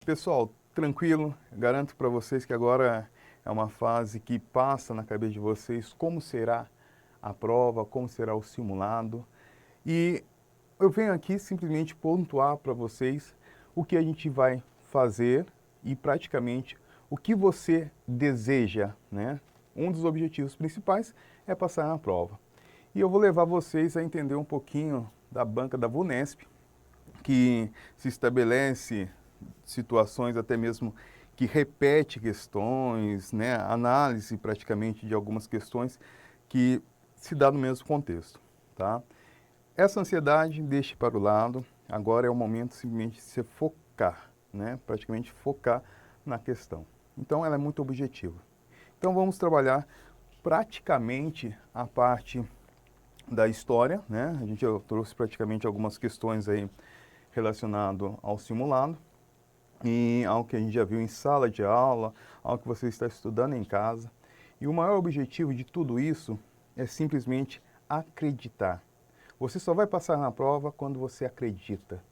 Pessoal, tranquilo, garanto para vocês que agora é uma fase que passa na cabeça de vocês como será a prova, como será o simulado. E eu venho aqui simplesmente pontuar para vocês o que a gente vai fazer e praticamente o que você deseja, né? Um dos objetivos principais é passar na prova. E eu vou levar vocês a entender um pouquinho da banca da VUNESP, que se estabelece situações até mesmo que repete questões, né, análise praticamente de algumas questões que se dá no mesmo contexto, tá? Essa ansiedade deixe para o lado, agora é o momento simplesmente de se focar, né, praticamente focar na questão. Então ela é muito objetiva. Então vamos trabalhar praticamente a parte da história, né? Eu trouxe praticamente algumas questões aí relacionado ao simulado e ao que a gente já viu em sala de aula, ao que você está estudando em casa. E o maior objetivo de tudo isso é simplesmente acreditar. Você só vai passar na prova quando você acredita.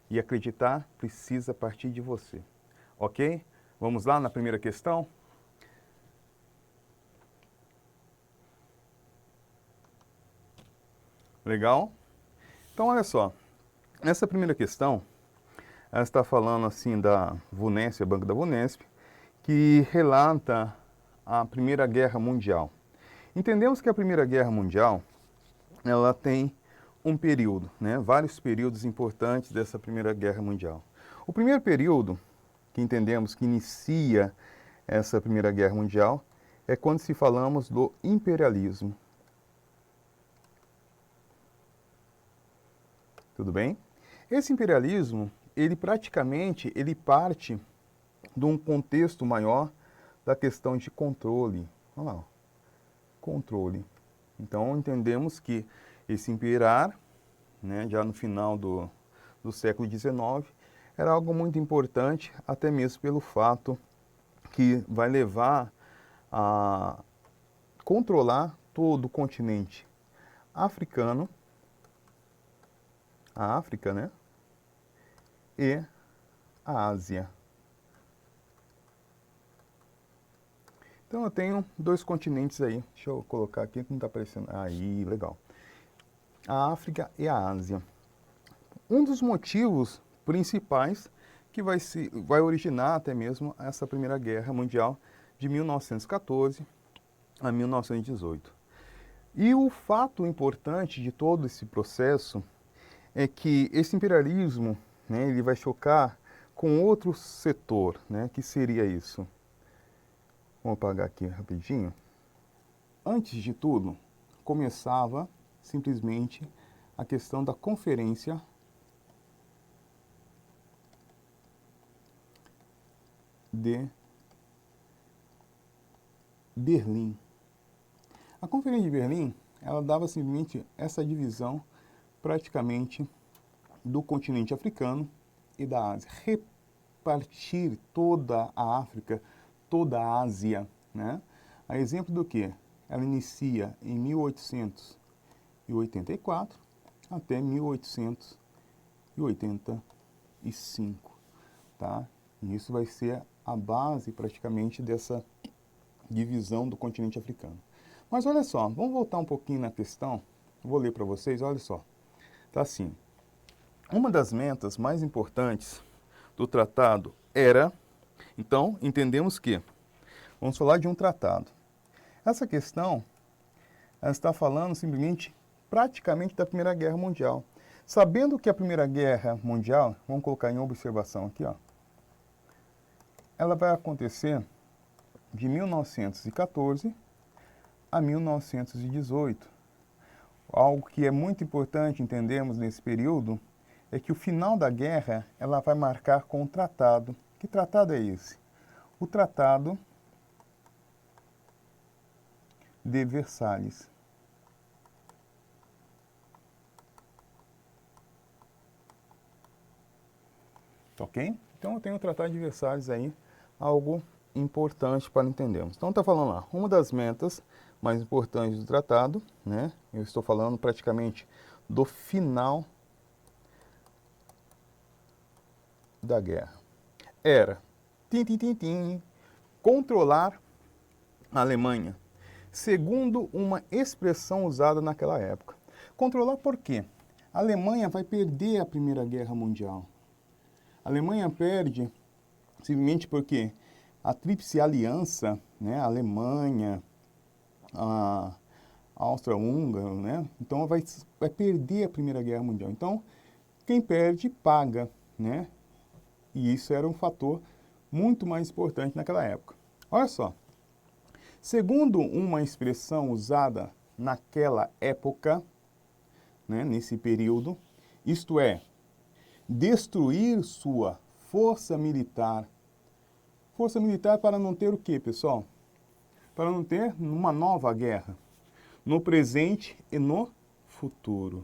E acreditar precisa partir de você. Ok? Vamos lá na primeira questão? Legal? Então, olha só. Nessa primeira questão, ela está falando assim da VUNESP, a Banca da VUNESP, que relata a Primeira Guerra Mundial. Entendemos que a Primeira Guerra Mundial, ela tem um período, né? Vários períodos importantes dessa Primeira Guerra Mundial. O primeiro período, que entendemos que inicia essa Primeira Guerra Mundial, é quando se falamos do imperialismo. Tudo bem? Esse imperialismo, ele parte de um contexto maior da questão de controle. Olha lá, controle. Então, entendemos que esse imperar, né, já no final do século XIX, era algo muito importante, até mesmo pelo fato que vai levar a controlar todo o continente africano, a África, né, e a Ásia. Então eu tenho dois continentes aí. Deixa eu colocar aqui que não está aparecendo. Aí, legal. A África e a Ásia. Um dos motivos principais que vai originar até mesmo essa Primeira Guerra Mundial de 1914 a 1918. E o fato importante de todo esse processo é que esse imperialismo, né, ele vai chocar com outro setor, né, que seria isso. Vou apagar aqui rapidinho. Antes de tudo, começava simplesmente a questão da Conferência de Berlim. A Conferência de Berlim, ela dava simplesmente essa divisão praticamente do continente africano e da Ásia. Repartir toda a África, toda a Ásia, né? A exemplo do que? Ela inicia em 1884 até 1885, tá? E isso vai ser a base praticamente dessa divisão do continente africano. Mas olha só, vamos voltar um pouquinho na questão. Vou ler para vocês, olha só. Tá assim. Uma das metas mais importantes do tratado era, então, entendemos que vamos falar de um tratado. Essa questão, ela está falando simplesmente, praticamente da Primeira Guerra Mundial. Sabendo que a Primeira Guerra Mundial, vamos colocar em observação aqui, ó, ela vai acontecer de 1914 a 1918. Algo que é muito importante entendermos nesse período é que o final da guerra ela vai marcar com um tratado. Que tratado é esse? O Tratado de Versalhes. Ok? Então eu tenho o Tratado de Versalhes aí, algo importante para entendermos. Então está falando lá, uma das metas mais importantes do tratado, né? Eu estou falando praticamente do final da guerra. era tim, tim, tim, tim, controlar a Alemanha, segundo uma expressão usada naquela época. Controlar por quê? A Alemanha vai perder a Primeira Guerra Mundial. A Alemanha perde simplesmente porque a Tríplice Aliança, né, a Alemanha, a Áustria-Húngara, né, então vai perder a Primeira Guerra Mundial. Então, quem perde, paga, né? E isso era um fator muito mais importante naquela época. Olha só, segundo uma expressão usada naquela época, né, nesse período, isto é, destruir sua força militar. Força militar para não ter o quê, pessoal? Para não ter uma nova guerra, no presente e no futuro.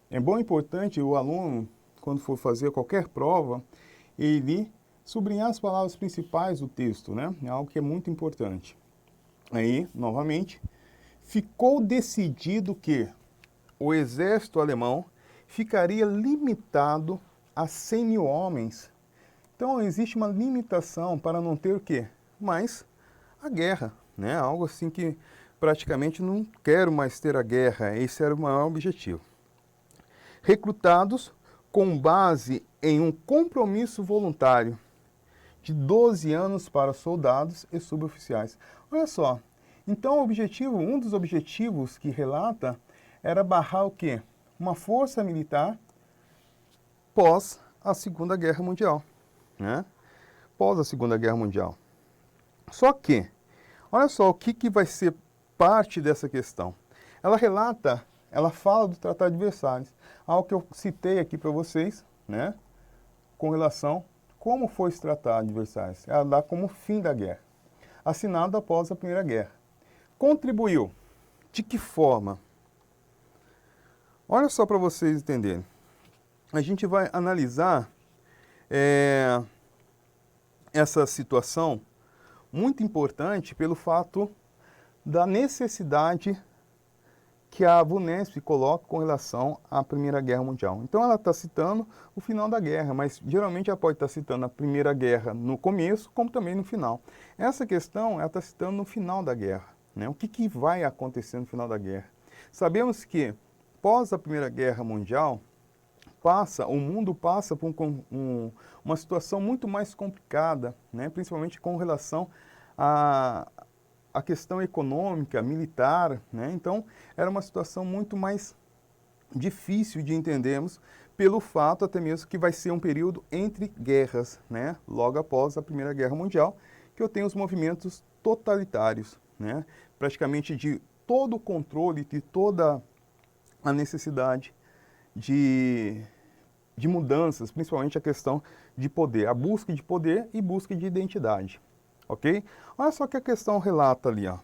É bom e importante o aluno, quando for fazer qualquer prova, ele sublinhar as palavras principais do texto, né? É algo que é muito importante. Aí, novamente, ficou decidido que o exército alemão ficaria limitado a 100 mil homens. Então, existe uma limitação para não ter o quê? Mas a guerra, né? Algo assim que praticamente não quero mais ter a guerra. Esse era o maior objetivo. Recrutados com base em um compromisso voluntário de 12 anos para soldados e suboficiais. Olha só, então um dos objetivos que relata era barrar o quê? Uma força militar pós a Segunda Guerra Mundial, né? Pós a Segunda Guerra Mundial. Só que, olha só o que vai ser parte dessa questão. Ela fala do Tratado de Versalhes, algo que eu citei aqui para vocês, né? Com relação como foi esse Tratado de Versalhes. Ela dá como fim da guerra, assinado após a Primeira Guerra. Contribuiu. De que forma? Olha só para vocês entenderem. A gente vai analisar essa situação muito importante pelo fato da necessidade que a VUNESP coloca com relação à Primeira Guerra Mundial. Então ela está citando o final da guerra, mas geralmente ela pode estar citando a Primeira Guerra no começo, como também no final. Essa questão ela está citando no final da guerra, né? O que vai acontecer no final da guerra? Sabemos que, pós a Primeira Guerra Mundial, o mundo passa por uma situação muito mais complicada, né? Principalmente com relação a questão econômica, militar, né? Então, era uma situação muito mais difícil de entendermos pelo fato até mesmo que vai ser um período entre guerras, né? Logo após a Primeira Guerra Mundial, que eu tenho os movimentos totalitários, né? Praticamente de todo o controle, de toda a necessidade de mudanças, principalmente a questão de poder, a busca de poder e busca de identidade. Ok? Olha só que a questão relata ali, ó.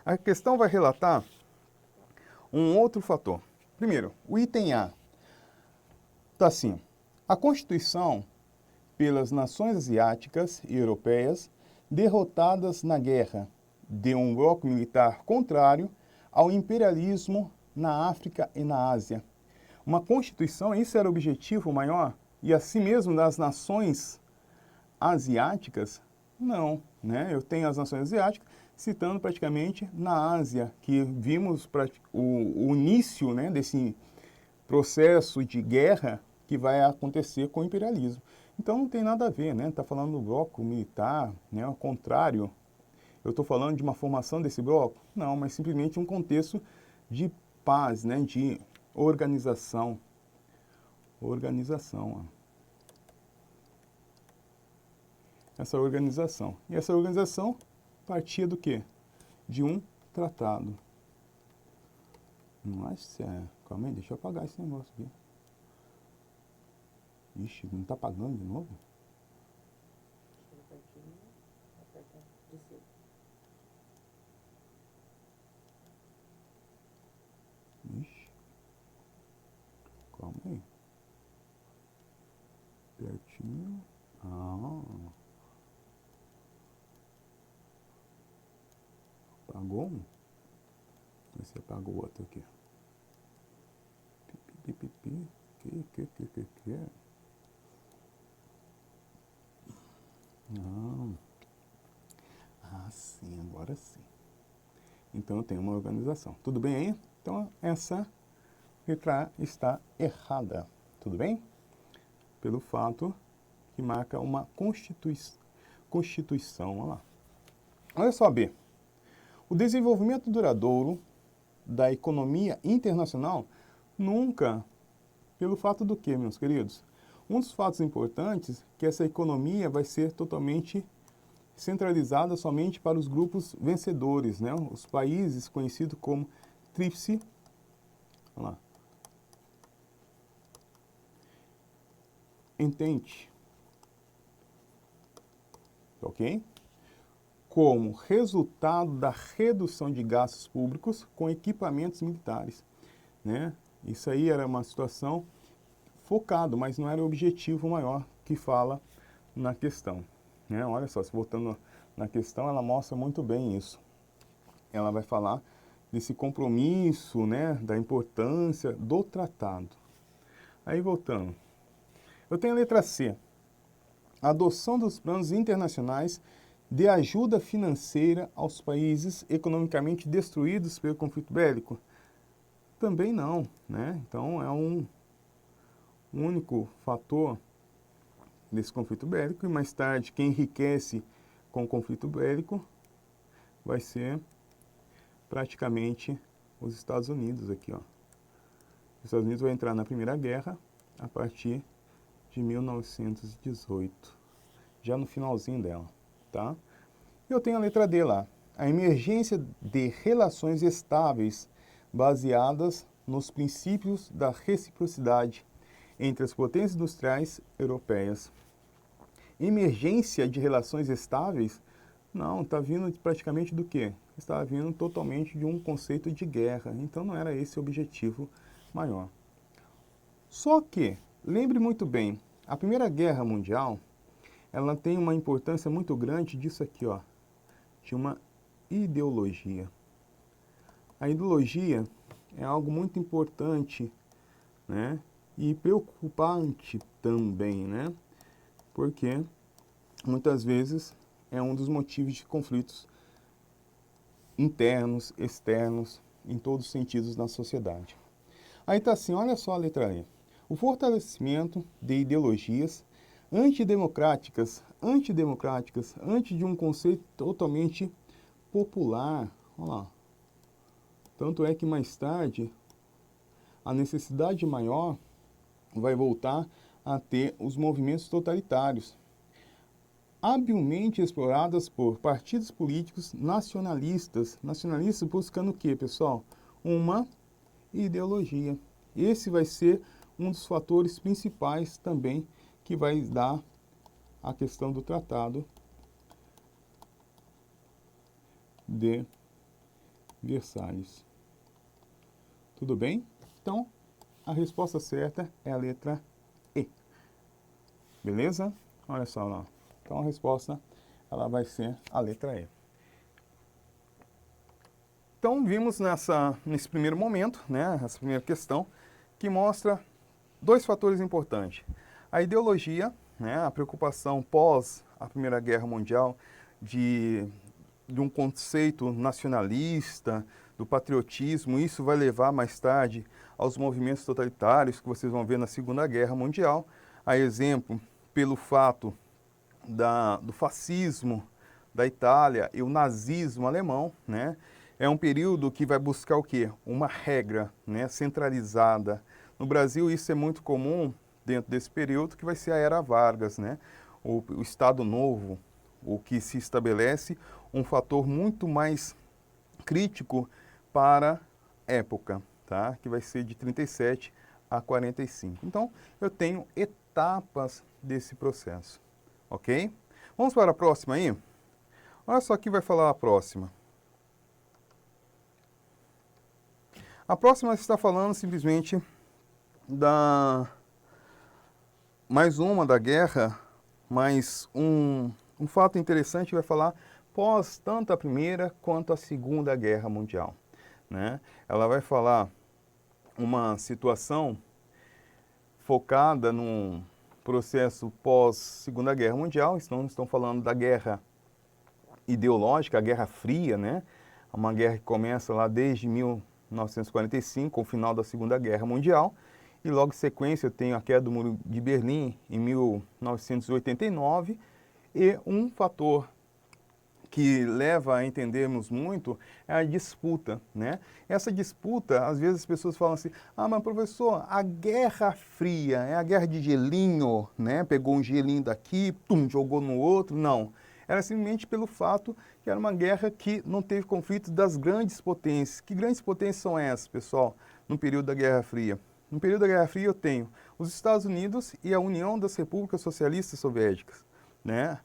A questão vai relatar um outro fator. Primeiro, o item A está assim: a Constituição pelas nações asiáticas e europeias derrotadas na guerra de um bloco militar contrário ao imperialismo na África e na Ásia. Uma Constituição, esse era o objetivo maior? E assim mesmo das nações asiáticas? Não, né? Eu tenho as nações asiáticas citando praticamente na Ásia, que vimos o início, né, desse processo de guerra que vai acontecer com o imperialismo. Então não tem nada a ver, né? Está falando do bloco militar, né? Ao contrário, eu estou falando de uma formação desse bloco? Não, mas simplesmente um contexto de paz, né? De organização. Organização, ó. Essa organização. E essa organização partia do quê? De um tratado. Mas, calma aí, deixa eu apagar esse negócio aqui. Ixi, não está apagando de novo? Ixi. Calma aí. Pertinho. Ah. Apagou um? Vê se apagou o outro aqui. Pipi, pipi, pipi. Que. Então eu tenho uma organização. Tudo bem aí? Então essa letra A está errada. Tudo bem? Pelo fato que marca uma constituição. Olha lá. Olha só, B. O desenvolvimento duradouro da economia internacional nunca, pelo fato do quê, meus queridos? Um dos fatos importantes é que essa economia vai ser totalmente centralizada somente para os grupos vencedores, né? Os países conhecidos como Tríplice, olha lá, Entente, ok? Como resultado da redução de gastos públicos com equipamentos militares, né? Isso aí era uma situação focada, mas não era o objetivo maior que fala na questão, né? Olha só, se voltando na questão, ela mostra muito bem isso. Ela vai falar desse compromisso, né, da importância do tratado. Aí voltando, eu tenho a letra C. Adoção dos planos internacionais de ajuda financeira aos países economicamente destruídos pelo conflito bélico? Também não, né? Então é um único fator desse conflito bélico e mais tarde quem enriquece com o conflito bélico vai ser praticamente os Estados Unidos aqui, ó. Os Estados Unidos vão entrar na Primeira Guerra a partir de 1918, já no finalzinho dela, tá? Eu tenho a letra D lá. A emergência de relações estáveis baseadas nos princípios da reciprocidade entre as potências industriais europeias. Emergência de relações estáveis? Não, está vindo praticamente do quê? Está vindo totalmente de um conceito de guerra. Então não era esse o objetivo maior. Só que, lembre muito bem, a Primeira Guerra Mundial, ela tem uma importância muito grande disso aqui, ó, de uma ideologia. A ideologia é algo muito importante, né? E preocupante também, né? Porque muitas vezes é um dos motivos de conflitos internos, externos, em todos os sentidos na sociedade. Aí tá assim, olha só a letra E. O fortalecimento de ideologias antidemocráticas, antes de um conceito totalmente popular. Olha lá. Tanto é que mais tarde a necessidade maior vai voltar a ter os movimentos totalitários, habilmente exploradas por partidos políticos nacionalistas. Nacionalistas buscando o quê, pessoal? Uma ideologia. Esse vai ser um dos fatores principais também que vai dar a questão do Tratado de Versalhes. Tudo bem? Então, a resposta certa é a letra E. Beleza? Olha só lá. Então, a resposta ela vai ser a letra E. Então, vimos nesse primeiro momento, né, essa primeira questão, que mostra dois fatores importantes. A ideologia, né, a preocupação pós a Primeira Guerra Mundial de um conceito nacionalista, do patriotismo. Isso vai levar mais tarde aos movimentos totalitários que vocês vão ver na Segunda Guerra Mundial. A exemplo, pelo fato do fascismo da Itália e o nazismo alemão, né? É um período que vai buscar o quê? Uma regra, né, centralizada. No Brasil isso é muito comum dentro desse período, que vai ser a Era Vargas, né? O Estado Novo, o que se estabelece um fator muito mais crítico para a época, tá? Que vai ser de 37 a 45. Então, eu tenho etapas desse processo, ok? Vamos para a próxima aí? Olha só aqui vai falar a próxima. A próxima está falando simplesmente mais uma da guerra, mas um fato interessante vai falar pós tanto a Primeira quanto a Segunda Guerra Mundial, né? Ela vai falar uma situação focada num processo pós Segunda Guerra Mundial. Estão falando da guerra ideológica, a Guerra Fria, né? uma guerra que começa lá desde 1945, com o final da Segunda Guerra Mundial, e logo em sequência eu tenho a queda do Muro de Berlim em 1989, e um fator que leva a entendermos muito é a disputa, né? Essa disputa, às vezes as pessoas falam assim, ah, mas professor, a Guerra Fria é a guerra de gelinho, né? Pegou um gelinho daqui, pum, jogou no outro. Não, era simplesmente pelo fato que era uma guerra que não teve conflito das grandes potências. Que grandes potências são essas, pessoal, no período da Guerra Fria? No período da Guerra Fria eu tenho os Estados Unidos e a União das Repúblicas Socialistas Soviéticas, né?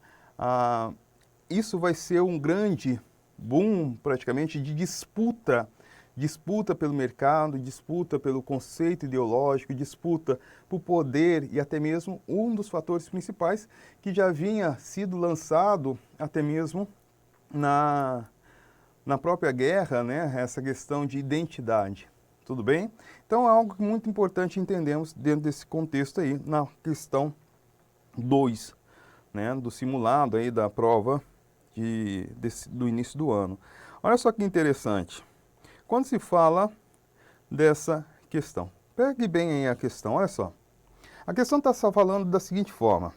Isso vai ser um grande boom, praticamente, de disputa. Disputa pelo mercado, disputa pelo conceito ideológico, disputa por poder e até mesmo um dos fatores principais que já vinha sido lançado até mesmo na própria guerra, né? Essa questão de identidade. Tudo bem? Então é algo muito importante entendermos dentro desse contexto aí, na questão 2, né? Do simulado aí da prova do início do ano. Olha só que interessante. Quando se fala dessa questão, pegue bem aí a questão, olha só. A questão está falando da seguinte forma.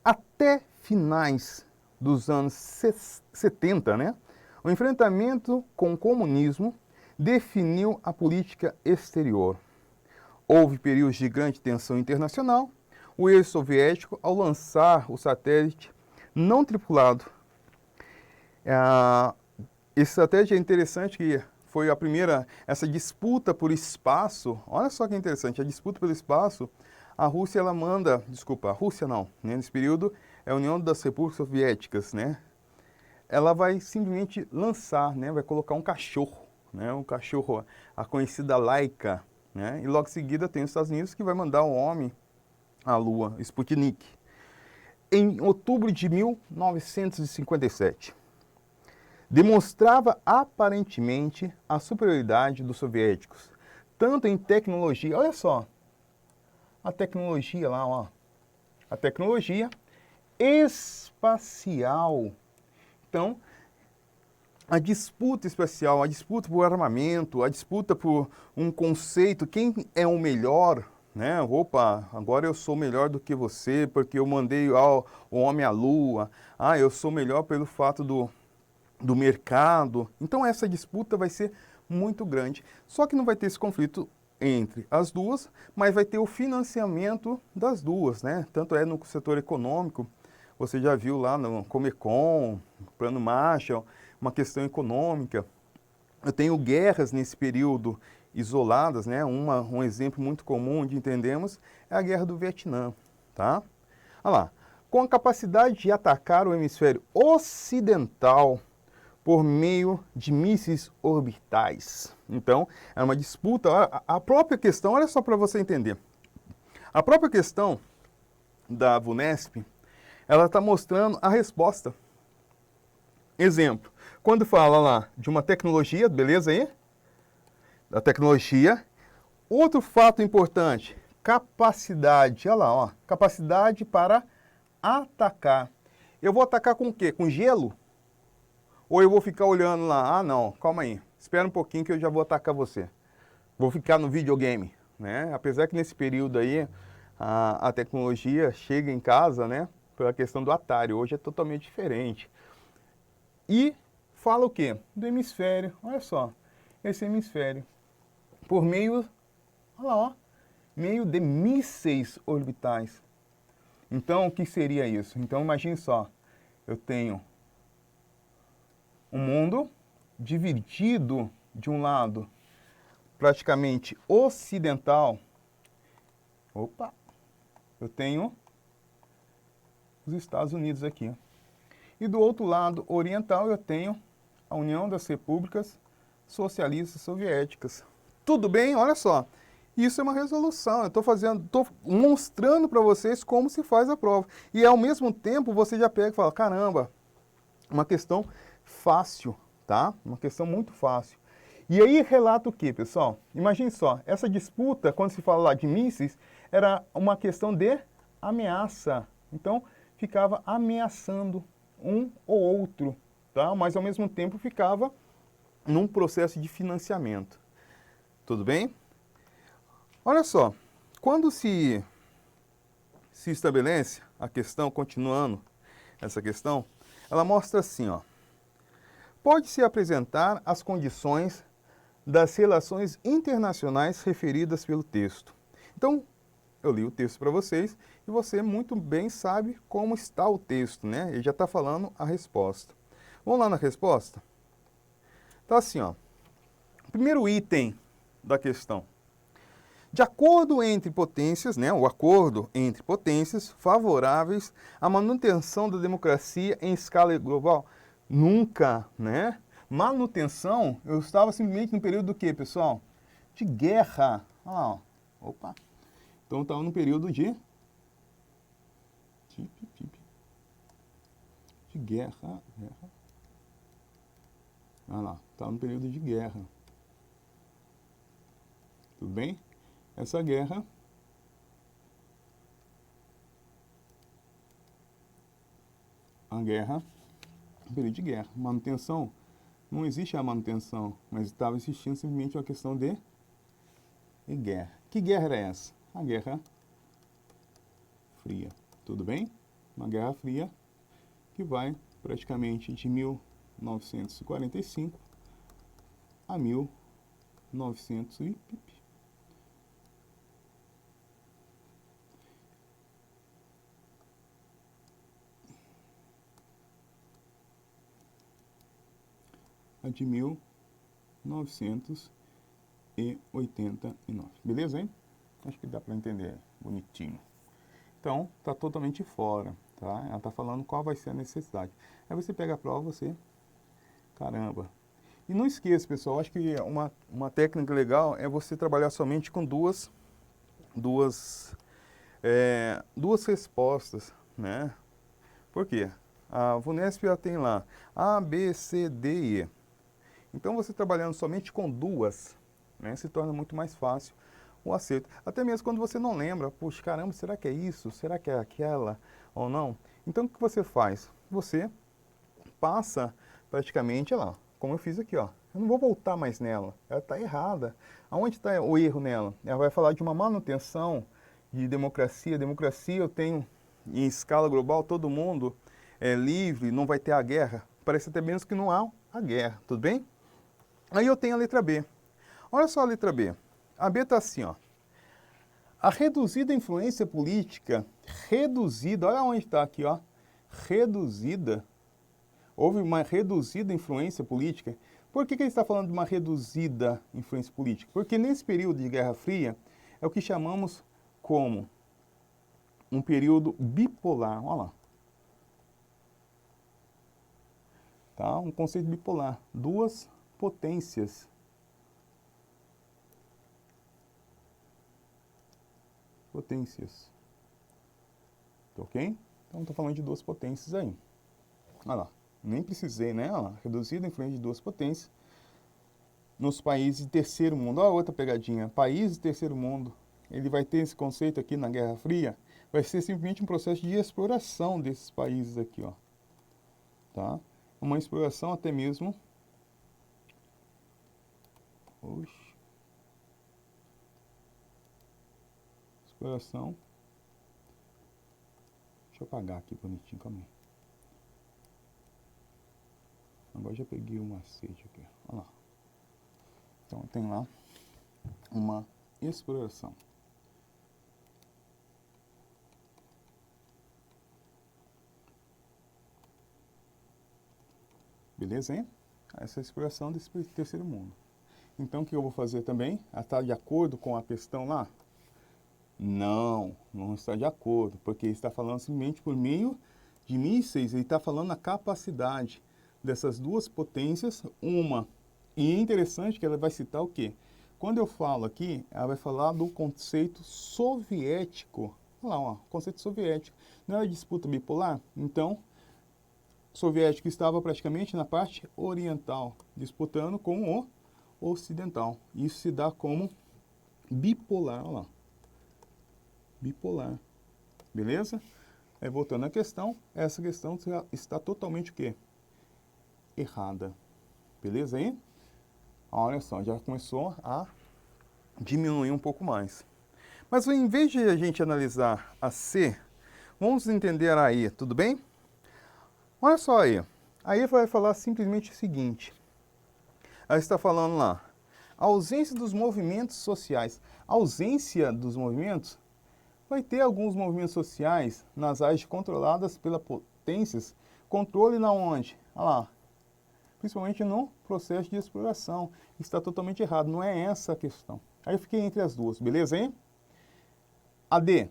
Até finais dos anos 70, né, o enfrentamento com o comunismo definiu a política exterior. Houve períodos de grande tensão internacional. O eixo soviético, ao lançar o satélite não tripulado. Esse satélite é interessante que foi a primeira, essa disputa por espaço, olha só que interessante, a disputa pelo espaço, a Rússia ela manda, desculpa, a Rússia não, né, nesse período é a União das Repúblicas Soviéticas, né, ela vai simplesmente lançar, né, vai colocar um cachorro, a conhecida Laika, né, e logo em seguida tem os Estados Unidos que vai mandar um homem à Lua, Sputnik. Em outubro de 1957, demonstrava aparentemente a superioridade dos soviéticos, tanto em tecnologia, olha só, a tecnologia lá, ó, a tecnologia espacial. Então, a disputa espacial, a disputa por armamento, a disputa por um conceito, quem é o melhor, né? Opa, agora eu sou melhor do que você porque eu mandei o homem à Lua. Ah, eu sou melhor pelo fato do mercado. Então essa disputa vai ser muito grande. Só que não vai ter esse conflito entre as duas, mas vai ter o financiamento das duas, né? Tanto é no setor econômico, você já viu lá no Comecon, Plano Marshall, uma questão econômica. Eu tenho guerras nesse período isoladas, né? Um exemplo muito comum de entendemos é a Guerra do Vietnã, tá? Olha lá, com a capacidade de atacar o hemisfério ocidental por meio de mísseis orbitais. Então, é uma disputa, a própria questão, olha só para você entender, a própria questão da VUNESP, ela está mostrando a resposta. Exemplo, quando fala lá de uma tecnologia, beleza aí? Da tecnologia. Outro fato importante, capacidade, olha lá, ó, capacidade para atacar. Eu vou atacar com o quê? Com gelo? Ou eu vou ficar olhando lá, ah não, calma aí, espera um pouquinho que eu já vou atacar você. Vou ficar no videogame, né? Apesar que nesse período aí, a tecnologia chega em casa, né? Pela questão do Atari, hoje é totalmente diferente. E fala o quê? Do hemisfério, olha só, esse hemisfério. Por meio, olha lá, ó, meio de mísseis orbitais. Então, o que seria isso? Então, imagine só, eu tenho um mundo dividido de um lado praticamente ocidental. Opa! Eu tenho os Estados Unidos aqui. E do outro lado oriental eu tenho a União das Repúblicas Socialistas Soviéticas. Tudo bem? Olha só. Isso é uma resolução. Eu estou mostrando para vocês como se faz a prova. E ao mesmo tempo você já pega e fala, caramba, uma questão fácil, tá? Uma questão muito fácil. E aí relata o que, pessoal? Imagine só, essa disputa, quando se fala lá de mísseis, era uma questão de ameaça. Então, ficava ameaçando um ou outro, tá? Mas ao mesmo tempo ficava num processo de financiamento. Tudo bem? Olha só, quando se estabelece a questão, continuando essa questão, ela mostra assim, ó. Pode-se apresentar as condições das relações internacionais referidas pelo texto. Então, eu li o texto para vocês e você muito bem sabe como está o texto, né? Ele já está falando a resposta. Vamos lá na resposta? Tá assim, ó. Primeiro item da questão. De acordo entre potências, né, o acordo entre potências favoráveis à manutenção da democracia em escala global. Nunca, né? Manutenção, eu estava simplesmente no período do quê, pessoal? De guerra. Ah, opa. Então, estava no período de guerra. Ah lá, estava no período de guerra. Tudo bem? Essa guerra período de guerra. Manutenção, não existe a manutenção, mas estava existindo simplesmente uma questão de guerra. Que guerra era essa? A Guerra Fria. Tudo bem? Uma Guerra Fria que vai praticamente de 1945 a 1900 e de 1989. Beleza, hein? Acho que dá para entender bonitinho. Então, está totalmente fora, tá? Ela está falando qual vai ser a necessidade. Aí você pega a prova, você... Caramba! E não esqueça, pessoal, acho que uma técnica legal é você trabalhar somente com duas respostas, né? Por quê? A VUNESP ela tem lá A, B, C, D e E. Então, você trabalhando somente com duas, né, se torna muito mais fácil o acerto. Até mesmo quando você não lembra, puxa, caramba, será que é isso? Será que é aquela ou não? Então, o que você faz? Você passa praticamente, olha lá, como eu fiz aqui, ó. Eu não vou voltar mais nela, ela está errada. Aonde está o erro nela? Ela vai falar de uma manutenção de democracia. Democracia eu tenho em escala global, todo mundo é livre, não vai ter a guerra. Parece até menos que não há a guerra, tudo bem? Aí eu tenho a letra B. Olha só a letra B. A B está assim, ó. A reduzida influência política, olha onde está aqui, ó. Reduzida. Houve uma reduzida influência política. Por que ele está falando de uma reduzida influência política? Porque nesse período de Guerra Fria é o que chamamos como um período bipolar. Olha lá. Tá? Um conceito bipolar. Duas potências. Ok? Então, estou falando de duas potências aí. Olha lá. Nem precisei, né? Olha lá. Reduzida a influência de duas potências nos países de terceiro mundo. Olha a outra pegadinha. Países de terceiro mundo. Ele vai ter esse conceito aqui na Guerra Fria. Vai ser simplesmente um processo de exploração desses países aqui, ó. Tá? Uma exploração até mesmo... Oxi. Exploração... Deixa eu apagar aqui bonitinho, calma aí. Agora já peguei o macete aqui, olha lá. Então tem lá uma exploração. Beleza, hein? Essa é a exploração desse terceiro mundo. Então o que eu vou fazer também? Está de acordo com a questão lá? Não, não está de acordo, porque ele está falando simplesmente por meio de mísseis, ele está falando a capacidade dessas duas potências, uma. E é interessante que ela vai citar o quê? Quando eu falo aqui, ela vai falar do conceito soviético. Olha lá, ó, conceito soviético. Não era disputa bipolar? Então, soviético estava praticamente na parte oriental, disputando com o ocidental. Isso se dá como bipolar, olha lá. Bipolar. Beleza? Aí, voltando à questão, essa questão está totalmente o quê? errada. Beleza aí? Olha só, já começou a diminuir um pouco mais. Mas em vez de a gente analisar a C, vamos entender a E, tudo bem? Olha só aí. A E vai falar simplesmente o seguinte. Ela está falando lá, a ausência dos movimentos sociais. A ausência dos movimentos vai ter alguns movimentos sociais nas áreas controladas pelas potências. Controle na onde? Olha lá. Principalmente no processo de exploração. Está totalmente errado, não é essa a questão. Aí eu fiquei entre as duas, beleza, hein? A D.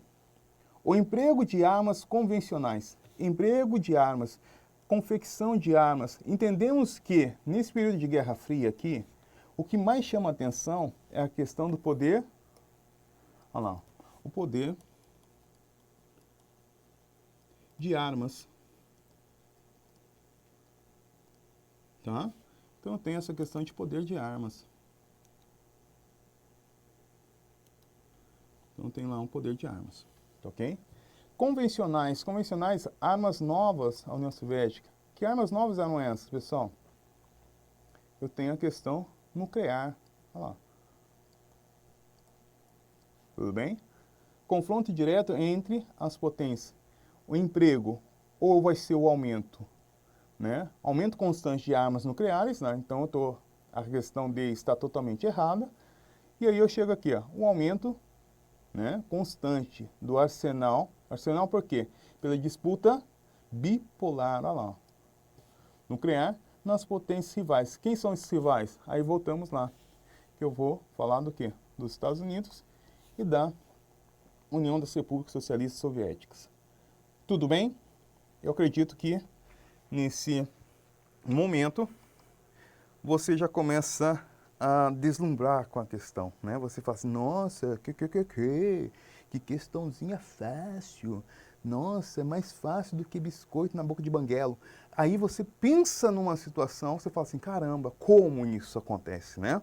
O emprego de armas convencionais. Emprego de armas, confecção de armas. Entendemos que, nesse período de Guerra Fria aqui, o que mais chama a atenção é a questão do poder. Olha lá, o poder de armas. Tá? Então tem essa questão de poder de armas. Então tem lá um poder de armas, ok? Convencionais, armas novas à União Soviética. Que armas novas eram essas, pessoal? Eu tenho a questão nuclear, olha lá. Tudo bem? Confronto direto entre as potências. O emprego, ou vai ser o aumento, né? Aumento constante de armas nucleares, né? Então a questão D está totalmente errada. E aí eu chego aqui, ó, o aumento, né, constante do arsenal. Arsenal por quê? Pela disputa bipolar, olha lá. Nuclear nas potências rivais. Quem são esses rivais? Aí voltamos lá, que eu vou falar do quê? Dos Estados Unidos e da União das Repúblicas Socialistas Soviéticas. Tudo bem? Eu acredito que nesse momento você já começa a deslumbrar com a questão, né? Você fala assim, nossa, que questãozinha fácil. Nossa, é mais fácil do que biscoito na boca de banguelo. Aí você pensa numa situação, você fala assim, caramba, como isso acontece, né?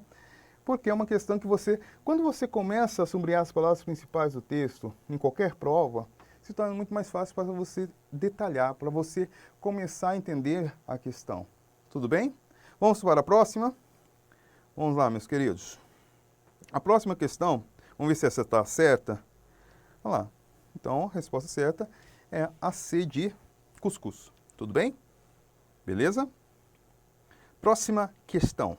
Porque é uma questão que você, quando você começa a sombrear as palavras principais do texto, em qualquer prova, se torna muito mais fácil para você detalhar, para você começar a entender a questão. Tudo bem? Vamos para a próxima? Vamos lá, meus queridos. A próxima questão, vamos ver se essa está certa. Olha lá. Então, a resposta certa é a C de cuscuz. Tudo bem? Beleza? Próxima questão.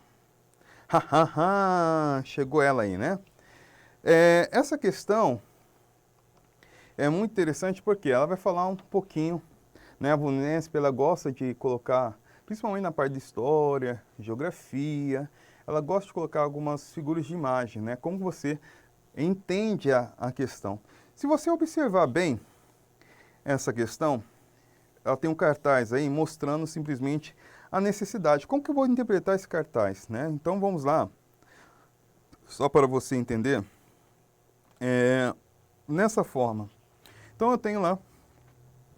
Chegou ela aí, né? Essa questão é muito interessante porque ela vai falar um pouquinho, né? A Vunesp, ela gosta de colocar, principalmente na parte de história, geografia, ela gosta de colocar algumas figuras de imagem, né? Como você entende a questão. Se você observar bem essa questão, ela tem um cartaz aí mostrando simplesmente a necessidade. Como que eu vou interpretar esse cartaz, né? Então vamos lá, só para você entender, nessa forma. Então eu tenho lá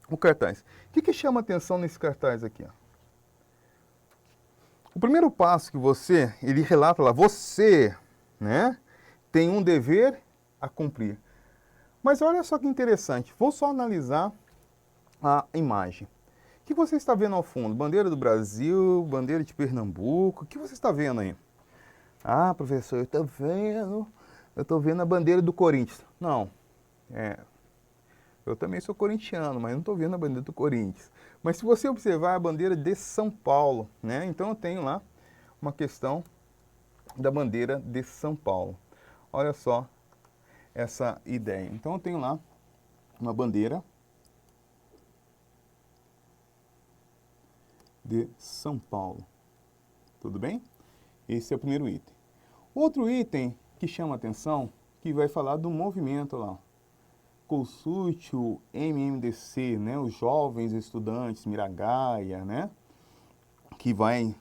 o cartaz. O que chama atenção nesse cartaz aqui, ó? O primeiro passo que ele relata lá, você, né, tem um dever a cumprir. Mas olha só que interessante, vou só analisar a imagem. O que você está vendo ao fundo? Bandeira do Brasil, bandeira de Pernambuco, o que você está vendo aí? Ah, professor, eu estou vendo a bandeira do Corinthians. Não, eu também sou corintiano, mas não estou vendo a bandeira do Corinthians. Mas se você observar a bandeira de São Paulo, né? Então eu tenho lá uma questão da bandeira de São Paulo. Olha só essa ideia. Então eu tenho lá uma bandeira de São Paulo. Tudo bem? Esse é o primeiro item. Outro item que chama a atenção, que vai falar do movimento lá. Consulte o MMDC, né, os jovens estudantes, Miragaia, né, que vai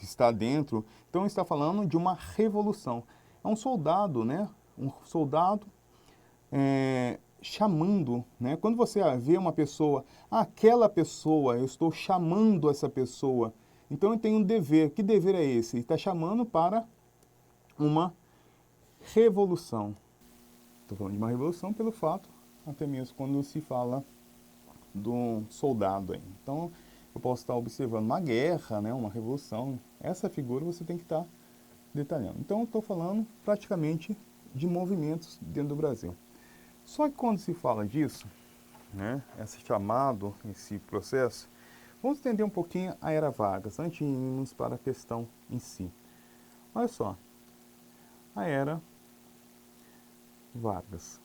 estar dentro. Então está falando de uma revolução. É um soldado, né, um soldado chamando, né, quando você vê uma pessoa, aquela pessoa, eu estou chamando essa pessoa. Então eu tenho um dever. Que dever é esse? Ele está chamando para uma revolução. Estou falando de uma revolução pelo fato, até mesmo quando se fala do soldado aí. Então, eu posso estar observando uma guerra, né, uma revolução. Essa figura você tem que estar detalhando. Então, eu estou falando praticamente de movimentos dentro do Brasil. Só que quando se fala disso, né, esse chamado, esse processo, vamos entender um pouquinho a Era Vargas, antes de irmos para a questão em si. Olha só, a Era Vargas.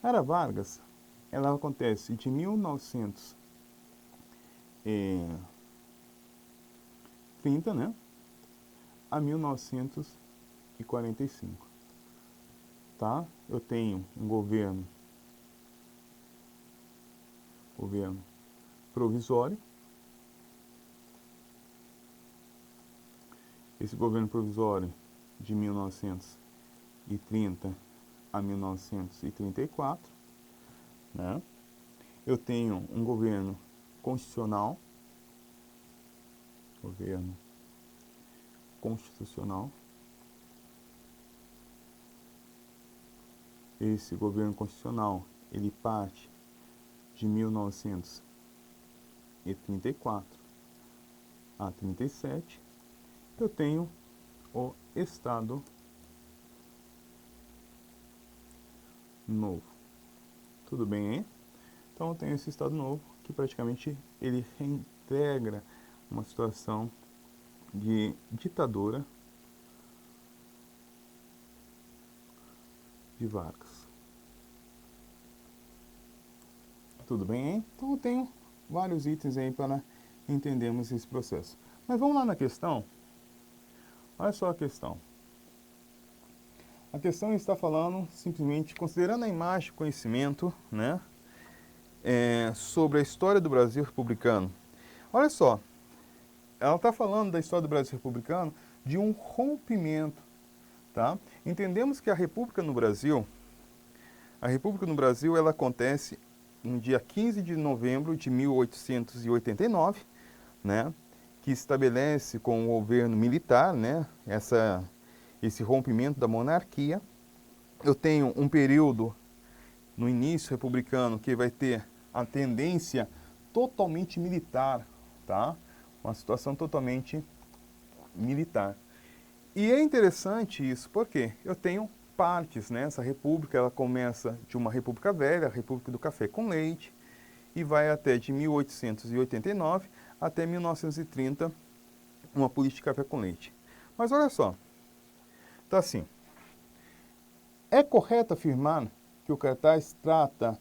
A Era Vargas, ela acontece de 1930, né, a 1945. Tá? Eu tenho um governo provisório. Esse governo provisório de 1930 a 1934, né? Eu tenho um governo constitucional, Esse governo constitucional, ele parte de 1934 a 37. Eu tenho o Estado Novo. Tudo bem, hein? Então eu tenho esse Estado Novo que praticamente ele reintegra uma situação de ditadura de Vargas. Tudo bem, hein? Então eu tenho vários itens aí para entendermos esse processo. Mas vamos lá na questão. Olha só a questão. A questão está falando simplesmente, considerando a imagem e conhecimento, né, sobre a história do Brasil republicano. Olha só, ela está falando da história do Brasil republicano de um rompimento, tá? Entendemos que a República no Brasil, ela acontece no dia 15 de novembro de 1889, né, que estabelece com o governo militar, né, esse rompimento da monarquia. Eu tenho um período no início republicano que vai ter a tendência totalmente militar, tá? Uma situação totalmente militar. E é interessante isso, porque eu tenho partes, né? Essa república, ela começa de uma república velha, a República do Café com Leite, e vai até de 1889 até 1930, uma política de café com leite. Mas olha só, tá assim, é correto afirmar que o cartaz trata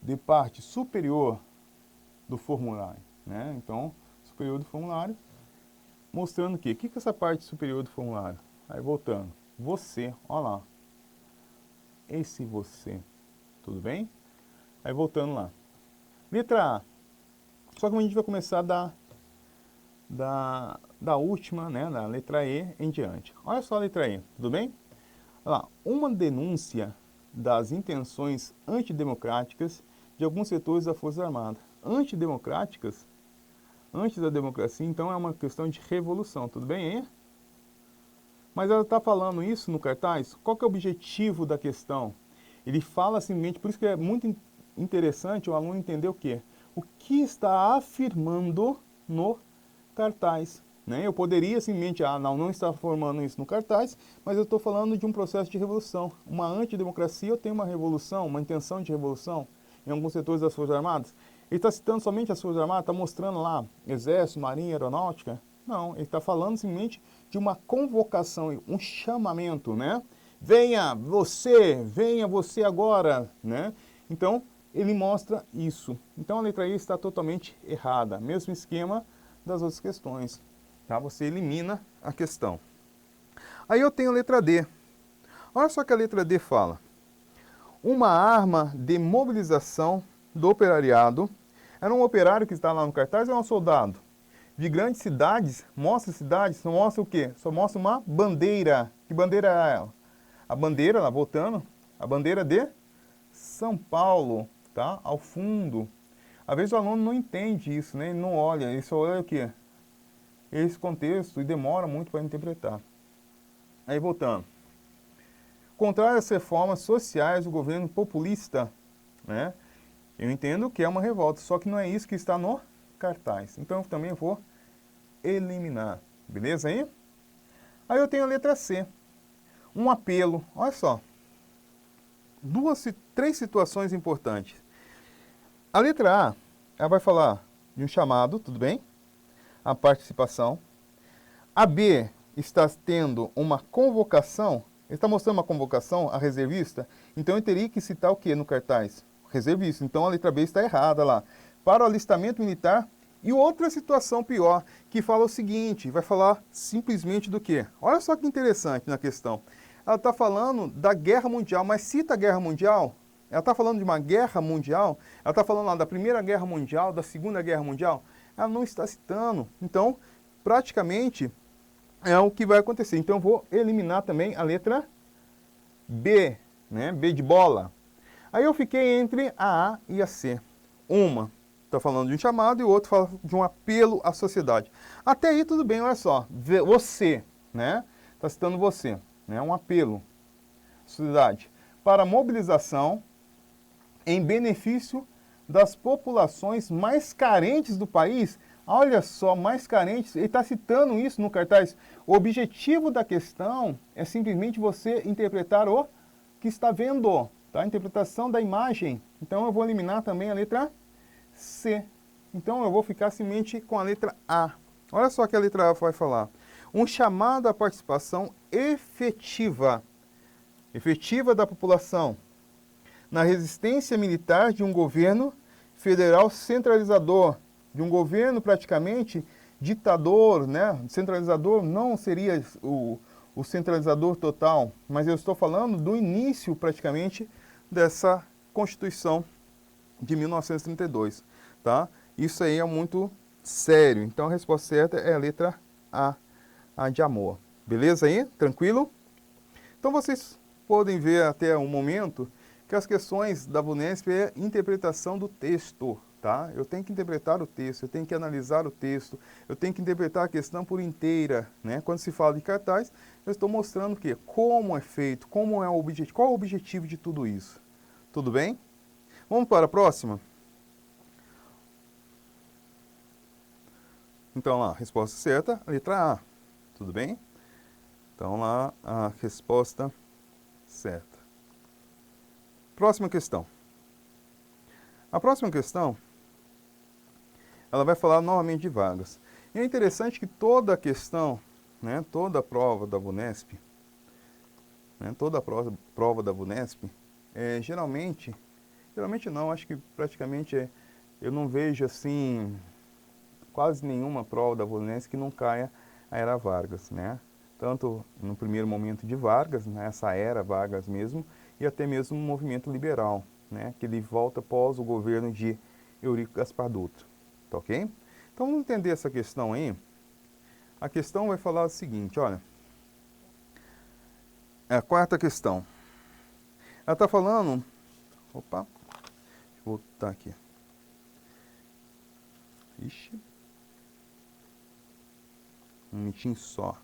de parte superior do formulário, né? Então, superior do formulário, mostrando o quê? O que é essa parte superior do formulário? Aí voltando, você, olha lá, esse você, tudo bem? Aí voltando lá, letra A, só que a gente vai começar da última, né, da letra E em diante. Olha só a letra E, tudo bem? Olha lá, uma denúncia das intenções antidemocráticas de alguns setores da Força Armada. Antidemocráticas? Antes da democracia, então é uma questão de revolução, tudo bem, hein? Mas ela está falando isso no cartaz? Qual que é o objetivo da questão? Ele fala simplesmente, por isso que é muito interessante o aluno entender o quê? O que está afirmando no cartaz, né? Eu poderia simplesmente, não está formando isso no cartaz, mas eu estou falando de um processo de revolução. Uma antidemocracia, eu tenho uma revolução, uma intenção de revolução em alguns setores das Forças Armadas. Ele está citando somente as Forças Armadas, está mostrando lá Exército, Marinha, Aeronáutica? Não, ele está falando simplesmente de uma convocação, um chamamento, né? Venha você agora, né? Então, ele mostra isso. Então, a letra E está totalmente errada. Mesmo esquema das outras questões, tá? Você elimina a questão. Aí eu tenho a letra D. Olha só que a letra D fala. Uma arma de mobilização do operariado. Era um operário que está lá no cartaz ou é um soldado? De grandes cidades, só mostra o quê? Só mostra uma bandeira. Que bandeira é ela? A bandeira, lá voltando, a bandeira de São Paulo, tá? Ao fundo. Às vezes o aluno não entende isso, né? Ele não olha, ele só olha o quê? Esse contexto e demora muito para interpretar. Aí voltando. Contrário às reformas sociais do governo populista, né? Eu entendo que é uma revolta, só que não é isso que está no cartaz. Então eu também vou eliminar. Beleza aí? Aí eu tenho a letra C. Um apelo. Olha só. Três situações importantes. A letra A, ela vai falar de um chamado, tudo bem? A participação. A B está tendo uma convocação. Ele está mostrando uma convocação a reservista. Então eu teria que citar o que no cartaz? Reservista. Então a letra B está errada lá. Para o alistamento militar. E outra situação pior, que fala o seguinte, vai falar simplesmente do quê? Olha só que interessante na questão. Ela está falando da guerra mundial, mas cita a guerra mundial? Ela está falando de uma guerra mundial? Ela está falando lá da Primeira Guerra Mundial, da Segunda Guerra Mundial? Ela não está citando. Então, praticamente, é o que vai acontecer. Então, eu vou eliminar também a letra B, né? B de bola. Aí eu fiquei entre a A e a C. Uma está falando de um chamado e o outro fala de um apelo à sociedade. Até aí tudo bem, olha só. Você, né? Está citando você, né? Um apelo à sociedade para mobilização em benefício das populações mais carentes do país. Olha só, mais carentes. Ele está citando isso no cartaz. O objetivo da questão é simplesmente você interpretar o que está vendo, tá? A interpretação da imagem. Então eu vou eliminar também a letra C. Então eu vou ficar simplesmente com a letra A. Olha só o que a letra A vai falar. Um chamado à participação efetiva da população na resistência militar de um governo federal centralizador, de um governo praticamente ditador, né? Centralizador não seria o centralizador total, mas eu estou falando do início praticamente dessa Constituição de 1932, tá? Isso aí é muito sério. Então a resposta certa é a letra A de amor. Beleza aí? Tranquilo? Então vocês podem ver até o momento que as questões da VUNESP é interpretação do texto, tá? Eu tenho que interpretar o texto, eu tenho que analisar o texto, eu tenho que interpretar a questão por inteira, né? Quando se fala de cartaz, eu estou mostrando o quê? Como é feito, como é o objetivo, qual é o objetivo de tudo isso. Tudo bem? Vamos para a próxima? Então lá, resposta certa, letra A. Tudo bem? Então lá, a resposta certa. Próxima questão. A próxima questão, ela vai falar novamente de vagas. E é interessante que toda a questão, né, toda a prova da VUNESP, né, toda a prova da VUNESP, geralmente não, acho que praticamente eu não vejo assim quase nenhuma prova da VUNESP que não caia a era Vargas, né? Tanto no primeiro momento de Vargas, nessa era Vargas mesmo, e até mesmo no movimento liberal, né? Que ele volta após o governo de Eurico Gaspar Dutra, tá ok? Então vamos entender essa questão aí. A questão vai falar o seguinte, olha, é a quarta questão. Ela está falando, opa, deixa eu voltar aqui. Ixi, um minutinho só.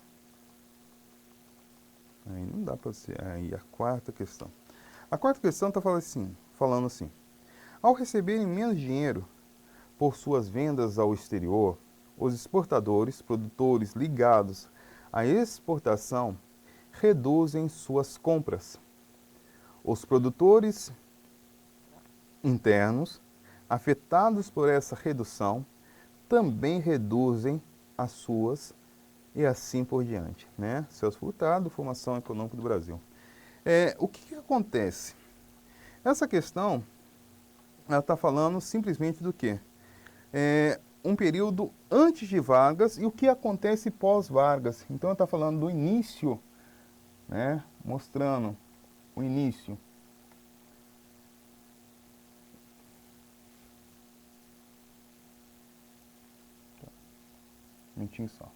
Aí não dá para ser. Aí a quarta questão. A quarta questão está falando assim. Ao receberem menos dinheiro por suas vendas ao exterior, os exportadores, produtores ligados à exportação, reduzem suas compras. Os produtores internos, afetados por essa redução, também reduzem as suas e assim por diante, né? Celso Furtado, Formação Econômica do Brasil. O que acontece? Essa questão, ela está falando simplesmente do quê? Um período antes de Vargas e o que acontece pós-Vargas. Então, ela está falando do início, né? Mostrando o início. Um minutinho só.